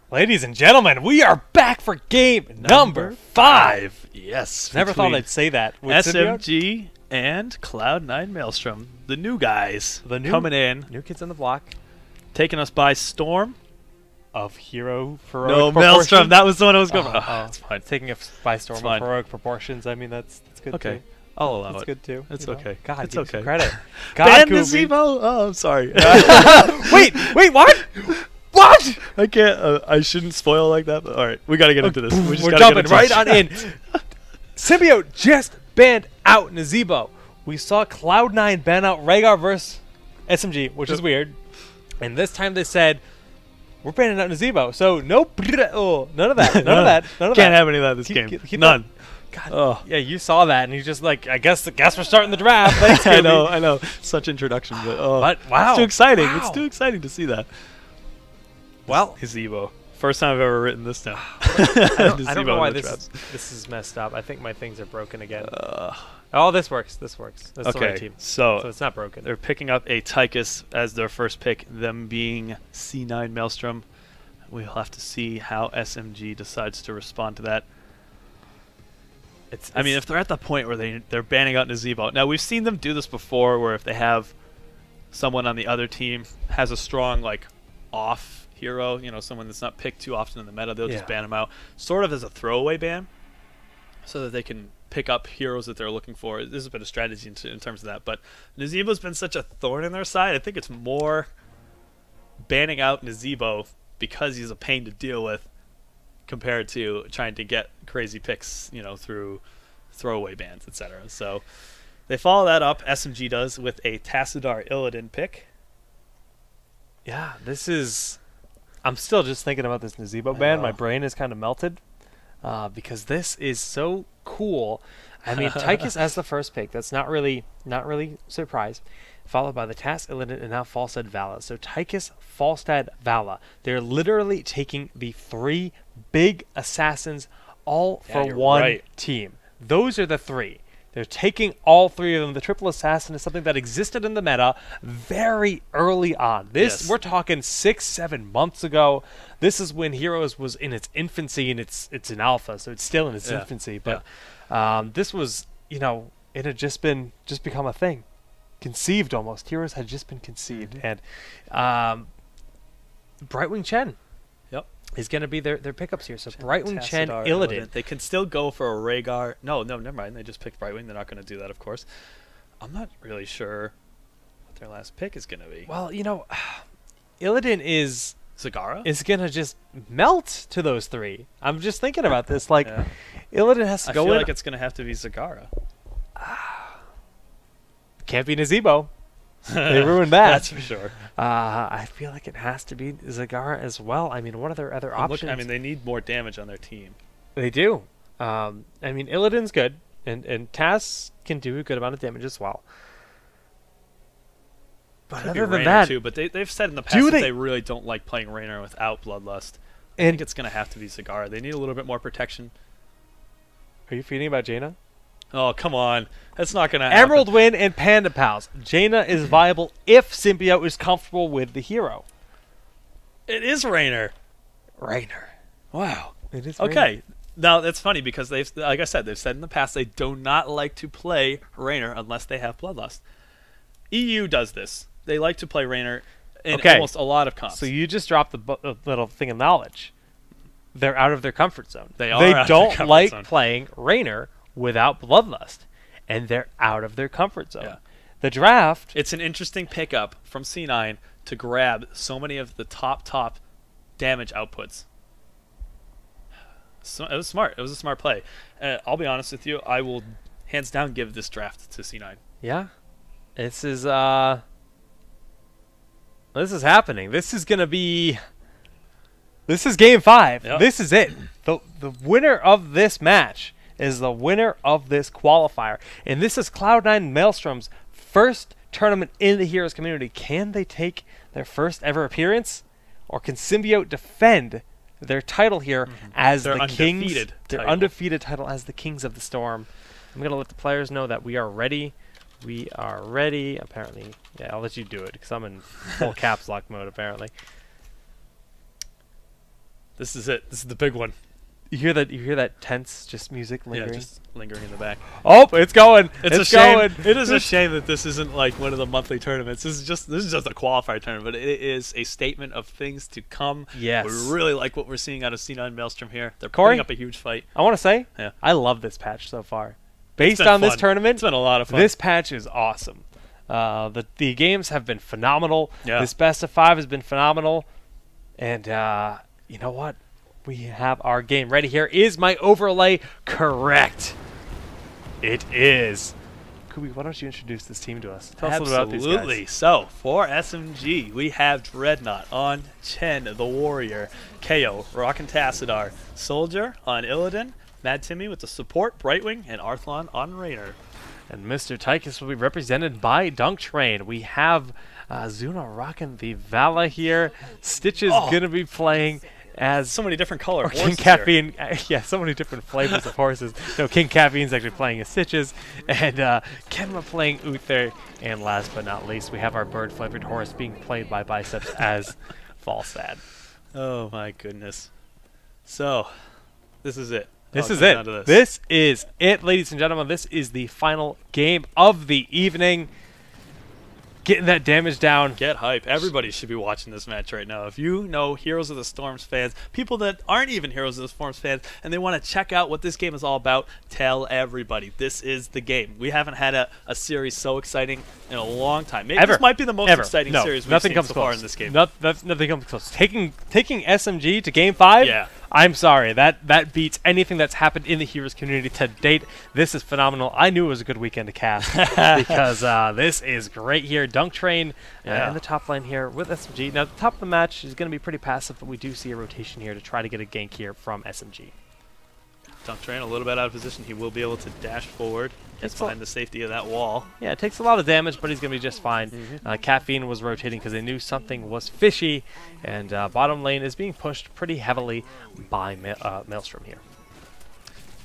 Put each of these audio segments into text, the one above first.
Ladies and gentlemen, we are back for game number 5. Yes. Never thought I'd say that. With SMG and Cloud9 Maelstrom, the new guys, coming in, new kids on the block, taking us by storm. Of heroic Maelstrom. That was the one I was going. It's fine. Taking us by storm of heroic proportions. I mean, that's good. Okay. Too. I'll allow that's it. good too. It's okay. God, it's give okay. Some credit. God, Gazebo. Oh, I'm sorry. wait, what? What? I can't. I shouldn't spoil like that. But all right, we gotta get into this. We're jumping right on in. Symbiote just banned out Nazebo. We saw Cloud9 ban out Rhaegar versus SMG, which is weird. And this time they said, we're banning out Nazebo. So none of that. None of that. Can't have any of that this game. None. God, yeah, you saw that, and you just like, I guess we're starting the draft. Thanks, I know. Such introduction, but wow, it's too exciting. Wow. It's too exciting to see that. Well, Nazebo. First time I've ever written this down. I don't know why this is messed up. I think my things are broken again. Oh, this works. That's the right team. So it's not broken. They're picking up a Tychus as their first pick, them being C9 Maelstrom. We'll have to see how SMG decides to respond to that. I mean, if they're at the point where they're banning out Nazebo. Now, we've seen them do this before, where if they have someone on the other team has a strong, like, off hero, someone that's not picked too often in the meta, they'll just ban them out, sort of as a throwaway ban, so that they can pick up heroes that they're looking for. There's a bit of strategy in terms of that, but Nazebo's been such a thorn in their side. I think it's more banning out Nazebo because he's a pain to deal with compared to trying to get crazy picks, through throwaway bans, etc. So they follow that up, SMG does, with a Tassadar Illidan pick. Yeah, this is... I'm still just thinking about this Nazebo ban. My brain is kind of melted because this is so cool. I mean, Tychus as the first pick. That's not really surprise. Followed by the Tas Illidan and now Falstad Vala. So Tychus, Falstad, Vala. They're literally taking the 3 big assassins all for one team. Those are the 3. They're taking all 3 of them. The triple assassin is something that existed in the meta very early on. We're talking 6-7 months ago. This is when Heroes was in its infancy, and it's an alpha, so it's still in its infancy. But this was, it had just become a thing. Conceived almost. Heroes had just been conceived. And Brightwing Chen is going to be their pickups here. So Brightwing Chen, Illidan. They can still go for a Rhaegar. No, never mind. They just picked Brightwing. They're not going to do that, of course. I'm not really sure what their last pick is going to be. Well, Illidan is... Zagara? Is going to just melt to those 3. I'm just thinking about this. Like, Illidan has to go in. I feel like it's going to have to be Zagara. Can't be Nazebo. They ruined that. That's for sure. I feel like it has to be Zagara as well. I mean, what are their other options? They need more damage on their team. They do. I mean, Illidan's good, and Taz can do a good amount of damage as well. But other than that, too, but they've said in the past that they really don't like playing Raynor without Bloodlust. I think it's going to have to be Zagara. They need a little bit more protection. Are you feeling about Jaina? Oh, come on. That's not going to happen. Emerald Win and Panda Pals. Jaina is viable if Symbiote is comfortable with the hero. It is Raynor. Raynor. Wow. It is okay. Raynor. Now, that's funny because like I said, they've said in the past they do not like to play Raynor unless they have Bloodlust. EU does this. They like to play Raynor in almost a lot of comps. So you just dropped the little thing of knowledge. They're out of their comfort zone. They are. They out don't of their like zone. playing Raynor without Bloodlust, and they're out of their comfort zone. Yeah. The draft... It's an interesting pickup from C9 to grab so many of the top damage outputs. So, it was smart. It was a smart play. I'll be honest with you. I will hands down give this draft to C9. Yeah. This is happening. This is going to be... This is Game 5. Yep. This is it. The winner of this match is the winner of this qualifier. And this is Cloud9 Maelstrom's first tournament in the Heroes community. Can they take their first ever appearance? Or can Symbiote defend their title here as the Kings? Their undefeated title as the Kings of the Storm. I'm going to let the players know that we are ready. We are ready. Apparently. Yeah, I'll let you do it because I'm in full caps lock mode apparently. This is it. This is the big one. You hear that? You hear that tense just music lingering? Yeah, just lingering in the back. Oh, it's going. It's a going. shame. It is a shame that this isn't like one of the monthly tournaments. This is just a qualifier tournament, but it is a statement of things to come. Yes. We really like what we're seeing out of C9 Maelstrom here. They're Corey, putting up a huge fight. I want to say, yeah, I love this patch so far. Based on this tournament, it's been a lot of fun. This patch is awesome. The games have been phenomenal. Yeah. This best of 5 has been phenomenal. And you know what? We have our game ready here. Is my overlay correct? It is. Kubi, why don't you introduce this team to us? Tell us a little about these guys. Absolutely. So, for SMG, we have Dreadnought on Chen, the Warrior, KO, Rockin' Tassadar, Soldier on Illidan, Mad Timmy with the support, Brightwing, and Arthlon on Raynor. And Mr. Tychus will be represented by Dunk Train. We have Zuna rocking the Vala here. Stitch is going to be playing as so many different colors. King Caffeine, yeah, so many different flavors of horses. No, King Caffeine's actually playing as Stitches, and Kenma playing Uther, and last but not least, we have our bird-flavored horse being played by Biceps as Falstad. Oh my goodness! So, this is it. This is it. This is it, ladies and gentlemen. This is the final game of the evening. Getting that damage down. Get hype. Everybody should be watching this match right now. If you know Heroes of the Storms fans, people that aren't even Heroes of the Storms fans, and they want to check out what this game is all about, tell everybody. This is the game. We haven't had a series so exciting in a long time. Maybe this might be the most exciting series we've seen so far in this game. Nothing comes close. Taking SMG to Game 5? Yeah. I'm sorry. That beats anything that's happened in the Heroes community to date. This is phenomenal. I knew it was a good weekend to cast because this is great here. Dunk Train in the top lane here with SMG. Now, the top of the match is going to be pretty passive, but we do see a rotation here to try to get a gank here from SMG. Dunk Train a little bit out of position. He will be able to dash forward. Gets behind the safety of that wall. Yeah, it takes a lot of damage, but he's going to be just fine. Caffeine was rotating because they knew something was fishy, and bottom lane is being pushed pretty heavily by Maelstrom here.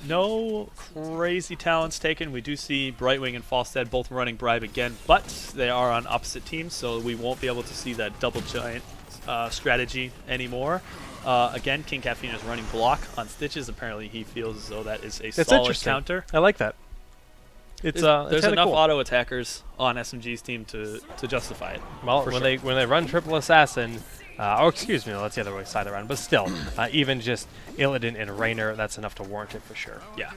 No crazy talents taken. We do see Brightwing and Falstad both running Bribe again, but they are on opposite teams, so we won't be able to see that double giant strategy anymore. Again, King Caffeine is running block on Stitches. Apparently he feels as though that is a solid counter. I like that. There's enough auto attackers on SMG's team to justify it. Well, when they run triple assassin, or excuse me, that's the other side around. But still, even just Illidan and Raynor, that's enough to warrant it for sure. Yeah.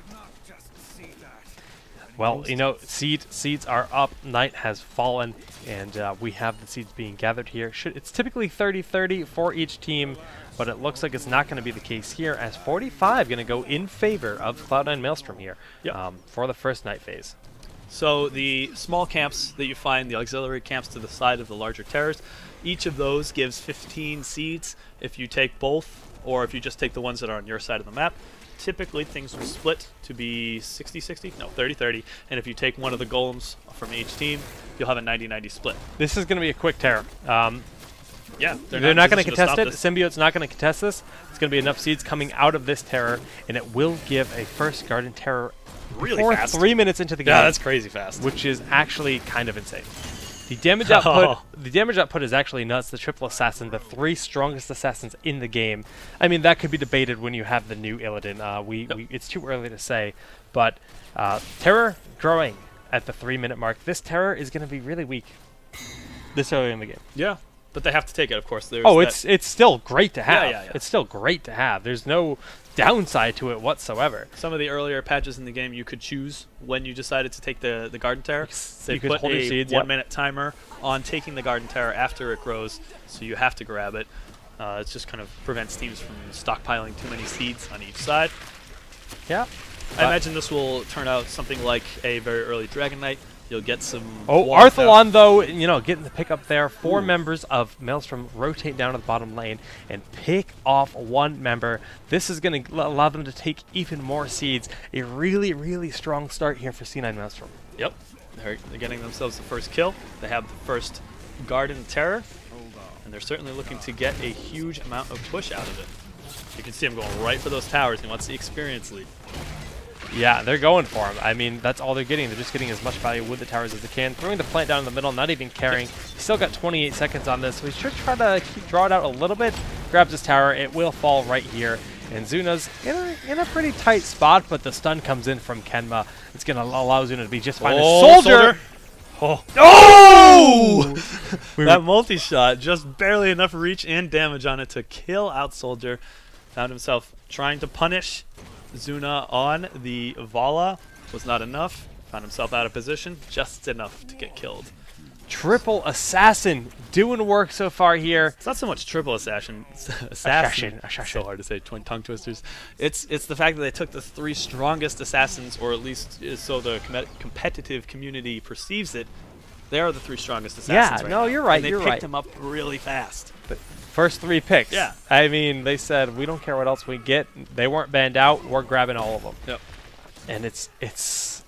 Well, you know, seeds are up. Night has fallen, and we have the seeds being gathered here. It's typically 30-30 for each team, but it looks like it's not going to be the case here, as 45 going to go in favor of Cloud9 Maelstrom here for the first night phase. So the small camps that you find, the auxiliary camps to the side of the larger terrors, each of those gives 15 seeds. If you take both, or if you just take the ones that are on your side of the map, typically things will split to be 60-60, no, 30-30, and if you take one of the golems from each team, you'll have a 90-90 split. This is going to be a quick terror. Yeah, they're not going to contest it. Symbiote's not going to contest this. It's going to be enough seeds coming out of this terror, and it will give a first Garden Terror really before fast. 3 minutes into the game. Yeah, that's crazy fast. Which is actually kind of insane. The damage output is actually nuts. The triple assassin, the 3 strongest assassins in the game. I mean, that could be debated when you have the new Illidan. It's too early to say, but terror growing at the 3-minute mark. This terror is going to be really weak this early in the game. Yeah, but they have to take it, of course. It's still great to have. Yeah. It's still great to have. There's no downside to it whatsoever. Some of the earlier patches in the game, you could choose when you decided to take the Garden Terror. They put a 1-minute timer on taking the Garden Terror after it grows, so you have to grab it. It just kind of prevents teams from stockpiling too many seeds on each side. Yeah. I imagine this will turn out something like a very early Dragon Knight. You'll get some... Oh, Arthlon, though, you know, getting the pick up there. 4 members of Maelstrom rotate down to the bottom lane and pick off 1 member. This is going to allow them to take even more seeds. A really, really strong start here for C9 Maelstrom. Yep. They're getting themselves the first kill. They have the first Garden Terror, and they're certainly looking to get a huge amount of push out of it. You can see him going right for those towers. He wants the experience lead. Yeah, they're going for him. I mean, that's all they're getting. They're just getting as much value with the towers as they can. Throwing the plant down in the middle, not even caring. He's still got 28 seconds on this, so he should try to draw it out a little bit. grabs his tower. It will fall right here. And Zuna's in a pretty tight spot, but the stun comes in from Kenma. It's going to allow Zuna to be just fine. Soldier! Oh! Oh! That multi-shot, just barely enough reach and damage on it to kill out Soldier. Found himself trying to punish Zuna on the Vala. Was not enough. Found himself out of position, just enough to get killed. Triple Assassin doing work so far here. It's not so much triple assassin. Assassin. So hard to say, tongue twisters. It's the fact that they took the 3 strongest assassins, or at least so the competitive community perceives it. They are the 3 strongest assassins. Yeah, right no, now. you're right. And they you're picked right. them up really fast. But first 3 picks. Yeah. I mean, they said we don't care what else we get. They weren't banned out. We're grabbing all of them. Yep. And it's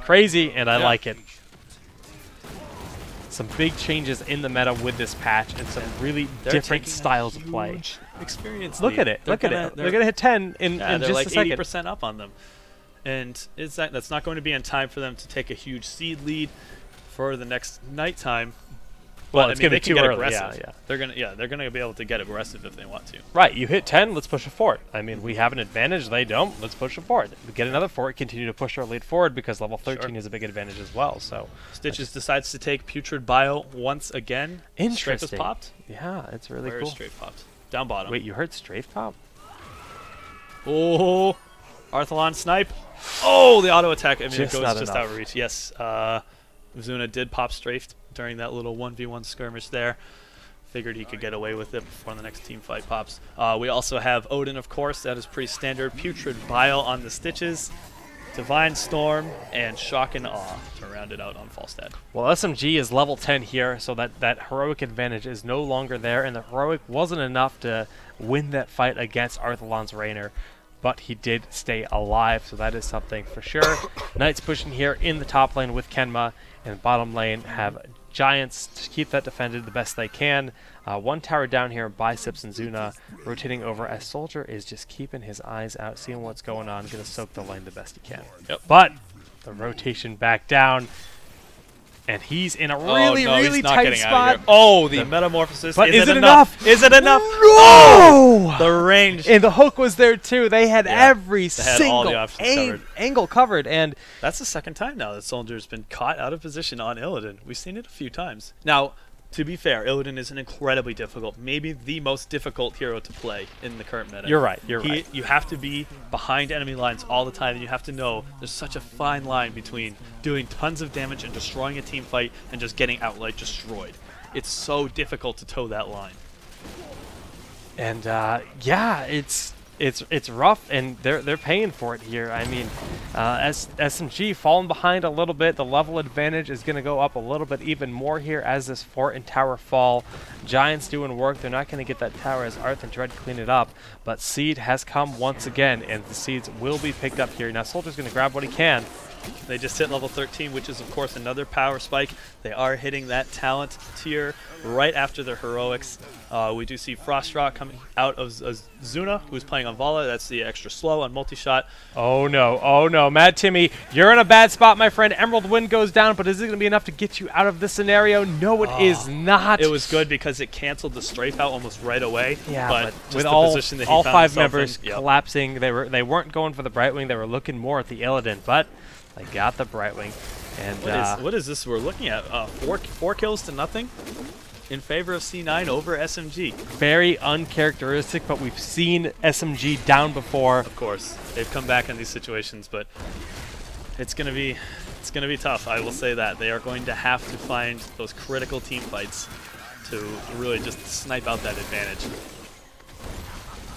crazy, and I like it. Some big changes in the meta with this patch, and some really different styles of play. Experience. Look at it. Look at it. They're gonna hit 10 in just like a second. 80% up on them, and that's not going to be in time for them to take a huge seed lead for the next nighttime. Well, but, it's gonna be too early. Aggressive. Yeah. They're gonna be able to get aggressive if they want to. Right. You hit 10. Let's push it forward. I mean, we have an advantage. They don't. Let's push it forward. We get another fort. Continue to push our lead forward because level 13 is a big advantage as well. So Stitches decides to take Putrid Bio once again. Interesting. Strafe is popped. Yeah, it's really Where cool. is Strafe popped? Down bottom. Wait, you heard Strafe pop? Oh, Arthalon snipe. Oh, the auto attack. I mean, Just it goes not just enough. out of reach. Yes, Zuna did pop Strafe during that little 1v1 skirmish there. Figured he could get away with it before the next team fight pops. We also have Odin, of course. That is pretty standard. Putrid Bile on the Stitches. Divine Storm and Shock and Awe to round it out on Falstad. Well, SMG is level 10 here, so that heroic advantage is no longer there, and the heroic wasn't enough to win that fight against Arthalon's Rainer, but he did stay alive, so that is something for sure. Knights pushing here in the top lane with Kenma, and bottom lane have Giants to keep that defended the best they can. 1 tower down here, Biceps and Zuna rotating over as Soldier is just keeping his eyes out, seeing what's going on, going to soak the lane the best he can. Yep. But the rotation back down, and he's in a really tight spot. Oh, the metamorphosis. But is it enough? Is it enough? No! Oh, the range. And the hook was there too. They had every they had single all the options covered. angle covered. And that's the second time now that Soldier's been caught out of position on Illidan. We've seen it a few times. Now, to be fair, Illidan is an incredibly difficult, maybe the most difficult hero to play in the current meta. You're right. You're right. You have to be behind enemy lines all the time, and you have to know there's such a fine line between doing tons of damage and destroying a team fight and just getting outright destroyed. It's so difficult to toe that line. And yeah, it's rough, and they're paying for it here. I mean, SMG falling behind a little bit. The level advantage is going to go up a little bit even more here as this fort and tower fall. Giants doing work. They're not going to get that tower as Arth and Dread clean it up, but Seed has come once again, and the Seeds will be picked up here. Now Soldier's going to grab what he can. They just hit level 13, which is, of course, another power spike. They are hitting that talent tier right after their heroics. We do see Frostrock coming out of Zuna, who's playing on Vala. That's the extra slow on multi-shot. Oh, no. Oh, no. Mad Timmy, you're in a bad spot, my friend. Emerald Wind goes down, but is it going to be enough to get you out of this scenario? No, it is not. It was good because it canceled the strafe out almost right away. Yeah, but with the all position that he all found 5 himself members in, collapsing, they weren't going for the Brightwing. They were looking more at the Illidan, but they got the Brightwing. And what is this we're looking at? 4 kills to nothing in favor of C9 over SMG. Very uncharacteristic, but we've seen SMG down before. Of course, they've come back in these situations, but it's gonna be tough. I will say that they are going to have to find those critical team fights to really just snipe out that advantage.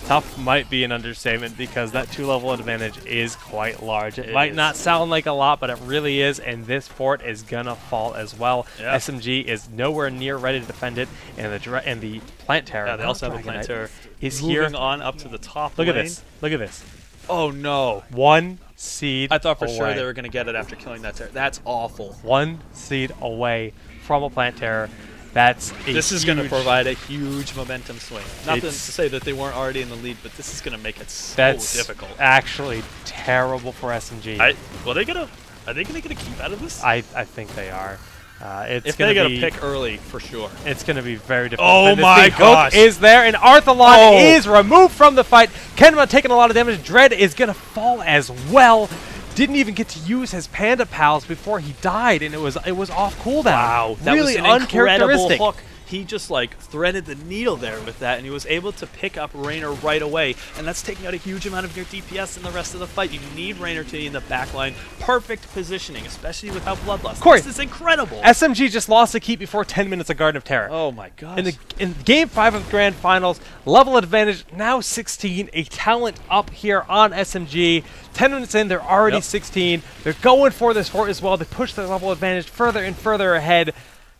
Tough might be an understatement because that 2-level advantage is quite large. It might not sound like a lot, but it really is, and this fort is gonna fall as well. Yeah. SMG is nowhere near ready to defend it, and the plant terror. Yeah, they also have a plant terror. Is moving here on up to the top Look lane. at this. Look at this. Oh no! 1 seed. I thought for away. sure they were gonna get it after killing that terror. That's awful. 1 seed away from a plant terror. That's this is going to provide a huge momentum swing. Not to say that they weren't already in the lead, but this is going to make it so difficult. That's actually terrible for SMG. Are they going to get a keep out of this? I think they are. It's if they gonna get be, a pick early, for sure. it's going to be very difficult. Oh And this my big hook gosh. is there, and Arthalon is removed from the fight. Kenma taking a lot of damage. Dread is going to fall as well. Didn't even get to use his Panda Pals before he died, and it was off cooldown. Wow, that really was an incredible uncharacteristic. hook. He just like threaded the needle there with that, and he was able to pick up Raynor right away, and that's taking out a huge amount of your DPS in the rest of the fight. You need Raynor to be in the backline. Perfect positioning, especially without Bloodlust. Corey, This is incredible. SMG just lost a keep before 10 minutes of Garden of Terror. Oh my gosh. In Game 5 of the Grand Finals, level advantage now 16, a talent up here on SMG. 10 minutes in, they're already 16. They're going for this fort as well. They push their level advantage further and further ahead.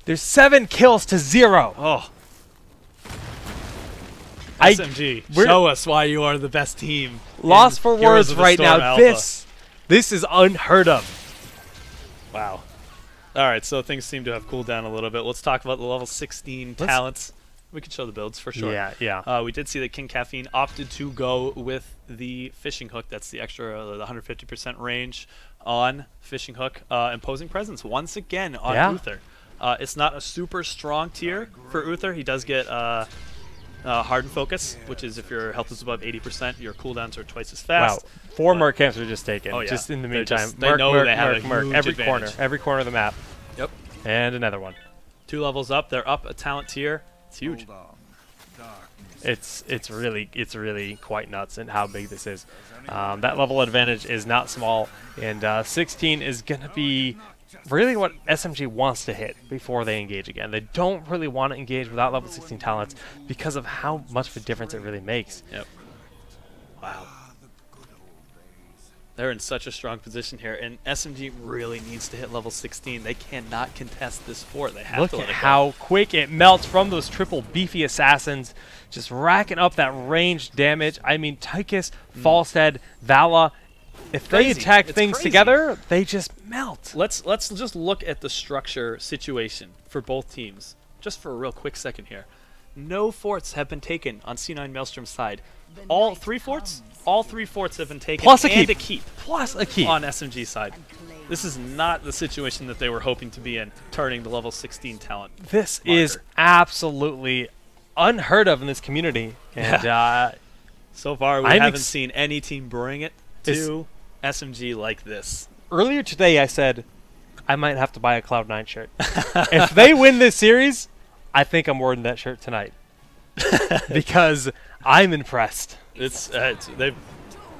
There's 7 kills to 0. Oh. SMG, show us why you are the best team. Lost for Heroes words of the right Storm now. Alpha. This is unheard of. Wow. All right, so things seem to have cooled down a little bit. Let's talk about the level 16 talents. We can show the builds for sure. Yeah. We did see that King Caffeine opted to go with the fishing hook. That's the extra, the 150% range on fishing hook, imposing presence once again on Uther. It's not a super strong tier for Uther. He does get hardened focus, which is if your health is above 80%, your cooldowns are twice as fast. Wow, 4 Merc camps are just taken. Oh, yeah. Just in the meantime, they know they have a Merc, huge every advantage. every corner of the map. Yep. And another one. 2 levels up. They're up a talent tier. It's huge. It's really quite nuts in how big this is. That level advantage is not small, and 16 is going to be really what SMG wants to hit before they engage again. They don't really want to engage without level 16 talents because of how much of a difference it really makes. Yep. Wow. They're in such a strong position here, and SMG really needs to hit level 16. They cannot contest this fort. They have to let it go. Look at how quick it melts from those triple beefy assassins, just racking up that range damage. I mean, Tychus, Falstead, Vala, if they attack things together, they just melt. Let's just look at the structure situation for both teams, just for a real quick second here. No forts have been taken on C9 Maelstrom's side. All 3 forts? All 3 forts have been taken. Plus a and keep. Plus a keep. On SMG side. This is not the situation that they were hoping to be in, turning the level 16 talent. This is absolutely unheard of in this community. And so far, we haven't seen any team bring it to SMG like this. Earlier today, I said I might have to buy a Cloud9 shirt. If they win this series, I think I'm wearing that shirt tonight. Because I'm impressed. They've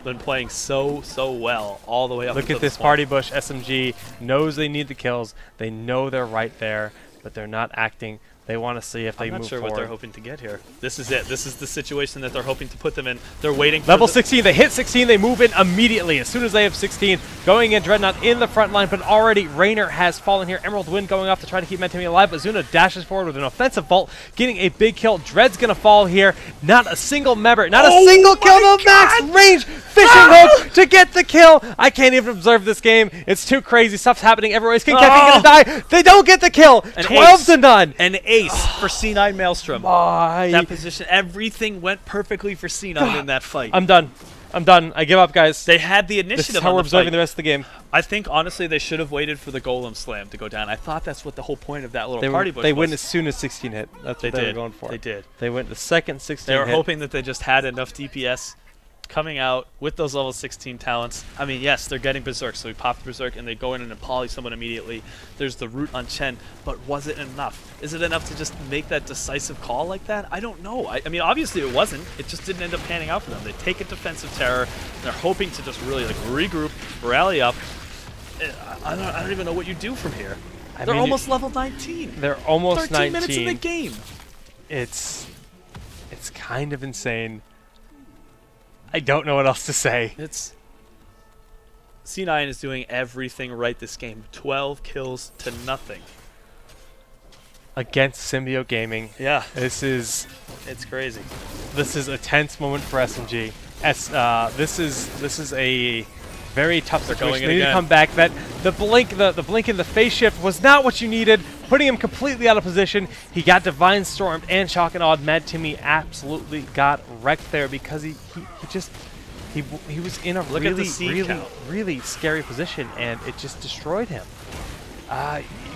been playing so well all the way up. Look at this party bush. SMG knows they need the kills. They know they're right there, but they're not acting. They want to see if they move forward. I'm not sure what they're hoping to get here. This is it. This is the situation that they're hoping to put them in. They're waiting for level 16. They hit 16. They move in immediately as soon as they have 16. Going in, Dreadnought in the front line, but already Raynor has fallen here. Emerald Wind going off to try to keep Mentimi alive, but Zuna dashes forward with an offensive vault, getting a big kill. Dread's going to fall here. Not a single member, not a single kill. No max range fishing hook to get the kill. I can't even observe this game. It's too crazy. Stuff's happening everywhere. Is King Caffeine going to die? They don't get the kill. 12 to none. An ace for C9 Maelstrom. That position, everything went perfectly for C9 in that fight. I'm done. I give up, guys. They had the initiative. This is how we're observing the rest of the game. I think, honestly, they should have waited for the Golem Slam to go down. I thought that's what the whole point of that little party bush was. They went as soon as 16 hit. That's what they were going for. They did. They went the second 16 They were hit. hoping that they just had enough DPS coming out with those level 16 talents. I mean, yes, they're getting Berserk, so we popped Berserk and they go in and poly someone immediately. There's the root on Chen, but was it enough? Is it enough to just make that decisive call like that? I don't know. I mean, obviously it wasn't. It just didn't end up panning out for them. They take a defensive terror. They're hoping to just really like regroup, rally up. I don't even know what you do from here. They're almost level 19. They're almost 13 19. minutes in the game. It's kind of insane. I don't know what else to say. C9 is doing everything right this game. 12 kills to nothing. Against Symbiote Gaming. Yeah. It's crazy. This is a tense moment for SMG. This is a very tough situation. They need to come back. That the blink in the phase shift was not what you needed, putting him completely out of position. He got Divine Stormed and Shock and Awed. Mad Timmy absolutely got wrecked there because he was in a really scary position, and it just destroyed him.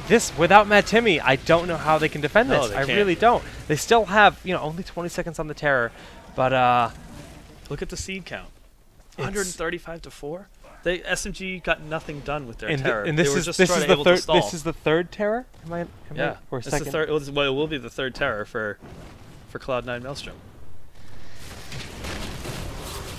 this, without Matt Timmy, I don't know how they can defend this. No, I really don't. They still have, you know, only 20 seconds on the Terror, but look at the seed count. 135 to 4. They SMG got nothing done with their Terror. And this is the third Terror. Yeah, or it's second? the third. Well, it will be the third Terror for Cloud9 Maelstrom.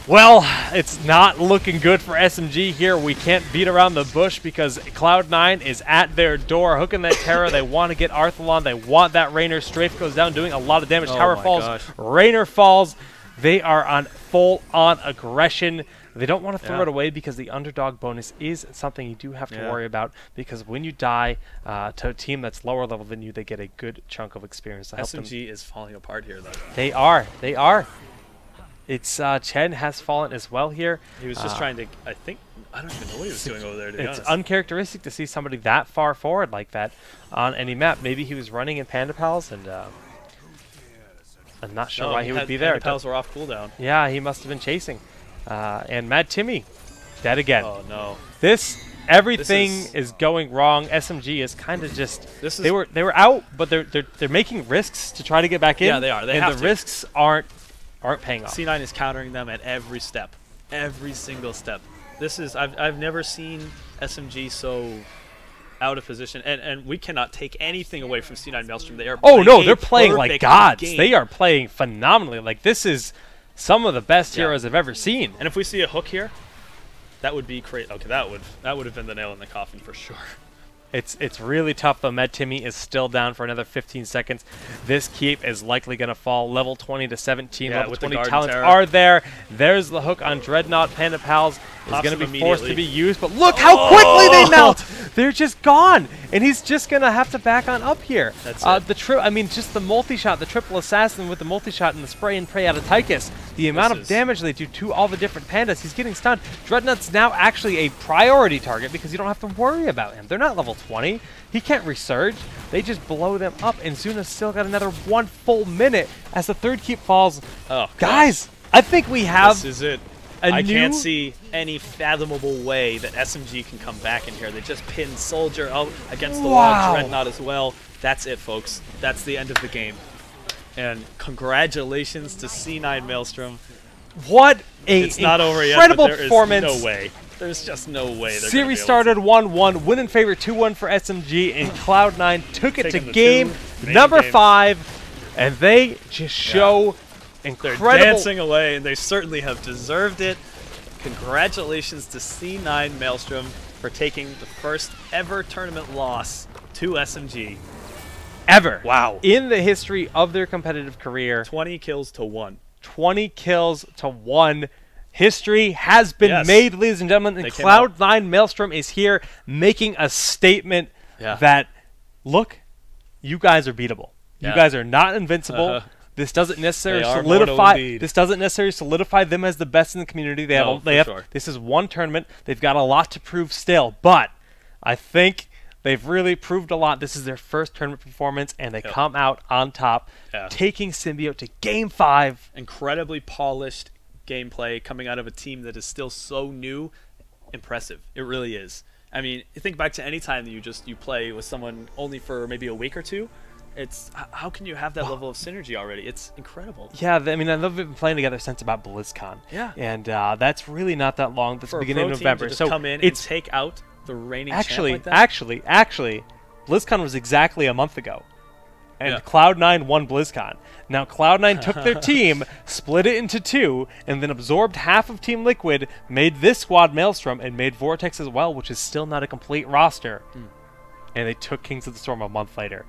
Well, it's not looking good for SMG here. We can't beat around the bush because Cloud9 is at their door, hooking that Terror. They want to get Arthalon. They want that Raynor. Strafe goes down, doing a lot of damage. Tower falls. Gosh. Raynor falls. They are on full-on aggression. They don't want to throw it away because the underdog bonus is something you do have to worry about, because when you die to a team that's lower level than you, they get a good chunk of experience to help them. SMG is falling apart here, though. They are. They are. It's Chen has fallen as well here. He was just trying to, I don't even know what he was doing over there, to be honest. It's uncharacteristic to see somebody that far forward like that on any map. Maybe he was running in Panda Pals, and I'm not sure why he would be there. Panda Pals were off cooldown. Yeah, he must have been chasing. And Mad Timmy, dead again. Oh, no. Everything is going wrong. SMG is kind of just, they were out, but they're making risks to try to get back in. Yeah, they are. And the risks aren't paying off. C9 is countering them at every step, every single step. This is I've never seen SMG so out of position, and we cannot take anything away from C9 Maelstrom. They are they're playing like gods. They are playing phenomenally. Like, this is some of the best heroes I've ever seen. And if we see a hook here, that would be crazy. Okay, that would have been the nail in the coffin for sure. It's really tough, though. Med Timmy is still down for another 15 seconds. This keep is likely going to fall. Level 20 to 17. Level 20 talents are there. There's the hook on Dreadnought. Panda Pals is going to be forced to be used. But look how quickly they melt! They're just gone. And he's just going to have to back on up here. That's it. I mean, just the multi-shot, the triple assassin with the multi-shot and the spray and pray out of Tychus. The amount of damage they do to all the different pandas. He's getting stunned. Dreadnought's now actually a priority target because you don't have to worry about him. They're not level 20. He can't resurge. They just blow them up, and Zuna's still got another 1 full minute as the third keep falls. Oh, guys, I think we have. This is it. I can't see any fathomable way that SMG can come back in here. They just pinned Soldier out against the wall, Dreadnought as well. That's it, folks. That's the end of the game. And congratulations to C9 Maelstrom. What a it's not over yet, incredible but there performance. Is no way. There's just no way. Series started 1-1, win in favor 2-1 for SMG, and Cloud9 took it to game number 5, and they just show incredible. They're dancing away, and they certainly have deserved it. Congratulations to C9 Maelstrom for taking the first ever tournament loss to SMG. Ever. Wow. In the history of their competitive career. 20 kills to 1. 20 kills to 1. History has been made, ladies and gentlemen, and Cloud9 Maelstrom is here making a statement that, look, you guys are beatable. You guys are not invincible. This doesn't necessarily solidify them as the best in the community. This is one tournament. They've got a lot to prove still, but I think they've really proved a lot. This is their first tournament performance, and they come out on top, taking Symbiote to Game 5. Incredibly polished gameplay coming out of a team that is still so new. Impressive. It really is. I mean, think back to any time that you play with someone only for maybe a week or two. It's how can you have that level of synergy already? It's incredible. Yeah, I mean, I love we've been playing together since about BlizzCon. Yeah, and that's really not that long. That's the beginning of November. To just come in and take out the reigning champ like that? Actually, BlizzCon was exactly a month ago, and Cloud9 won BlizzCon. Now Cloud9 took their team, split it into 2, and then absorbed half of Team Liquid, made this squad Maelstrom, and made Vortex as well, which is still not a complete roster. And they took Kings of the Storm a month later.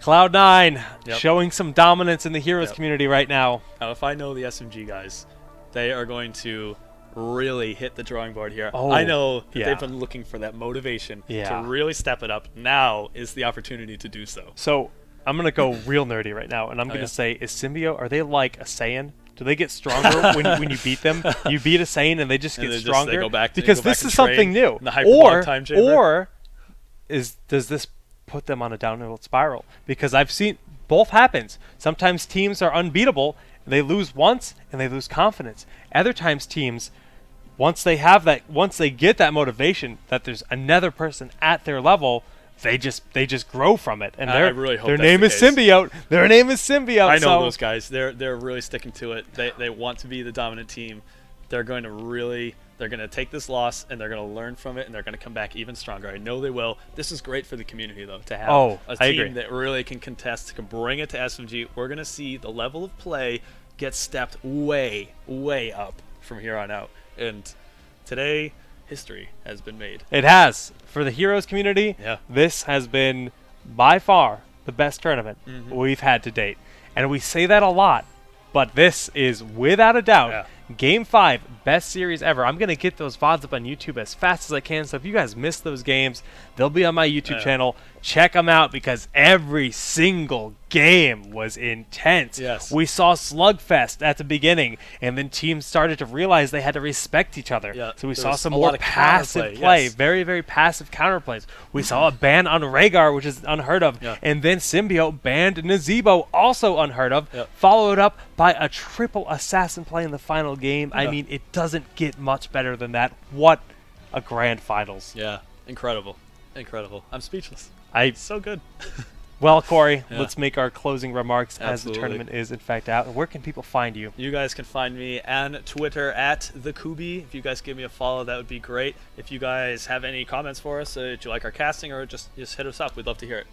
Cloud9 showing some dominance in the Heroes community right now. Now, if I know the SMG guys, they are going to really hit the drawing board here. I know that they've been looking for that motivation to really step it up. Now is the opportunity to do so. So I'm going to go real nerdy right now, and I'm going to say, is Symbiote, are they like a Saiyan? Do they get stronger when you beat them? You beat a Saiyan and they just get stronger? They go back because this is something new. Or does this put them on a downhill spiral? Because I've seen both happens. Sometimes teams are unbeatable, they lose once and they lose confidence. Other times teams, once they get that motivation that there's another person at their level, they just grow from it. And I really hope their that's name the is case. Symbiote. Their name is Symbiote. I know so those guys. They're really sticking to it. They want to be the dominant team. They're going to take this loss and they're going to learn from it and they're going to come back even stronger. I know they will. This is great for the community though, to have a team that really can contest, can bring it to SMG. We're going to see the level of play get stepped way up from here on out. And today, history has been made. It has. For the Heroes community, Yeah. this has been by far the best tournament we've had to date. And we say that a lot, but this is without a doubt Game 5, best series ever. I'm going to get those VODs up on YouTube as fast as I can, so if you guys missed those games, they'll be on my YouTube channel. Check them out because every single game was intense. Yes. We saw Slugfest at the beginning, and then teams started to realize they had to respect each other. Yeah, So we there saw was some a lot more of passive counterplay, play, yes. very, very passive counterplays. We saw a ban on Rhaegar, which is unheard of, Yeah. and then Symbiote banned Nazebo, also unheard of, Yep. followed up by a triple assassin play in the final game. I Yeah. mean, it doesn't get much better than that. What a grand finals. Yeah, incredible. I'm speechless. It's So good. Well, Corey, Yeah. let's make our closing remarks as Absolutely. the tournament is in fact out. Where can people find you? You guys can find me on Twitter at @TheKubi. If you guys give me a follow, that would be great. If you guys have any comments for us, that you like our casting, or just hit us up. We'd love to hear it.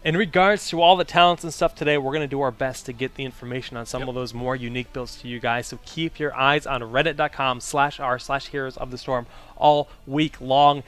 In regards to all the talents and stuff today, we're going to do our best to get the information on some of those more unique builds to you guys. So keep your eyes on reddit.com/r/Heroes of the Storm all week long.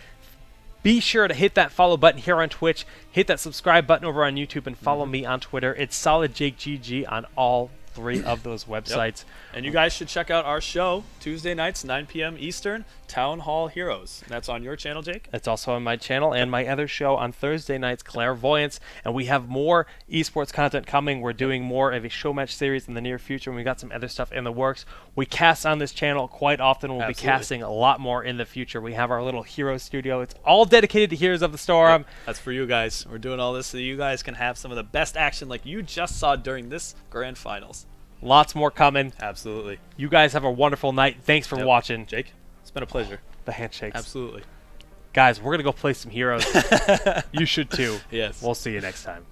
Be sure to hit that follow button here on Twitch, hit that subscribe button over on YouTube, and follow me on Twitter. It's SolidJakeGG on all 3 of those websites. And you guys should check out our show Tuesday nights, 9 p.m. Eastern, Town Hall Heroes. That's on your channel, Jake. It's also on my channel and my other show on Thursday nights, Clairvoyance. And we have more esports content coming. We're doing more of a show match series in the near future, and we got some other stuff in the works. We cast on this channel quite often. We'll be casting a lot more in the future. We have our little hero studio. It's all dedicated to Heroes of the Storm. That's for you guys. We're doing all this so you guys can have some of the best action like you just saw during this grand finals. Lots more coming. Absolutely. You guys have a wonderful night. Thanks for watching. Jake, it's been a pleasure. The handshakes. Absolutely. Guys, we're going to go play some Heroes. You should too. Yes. We'll see you next time.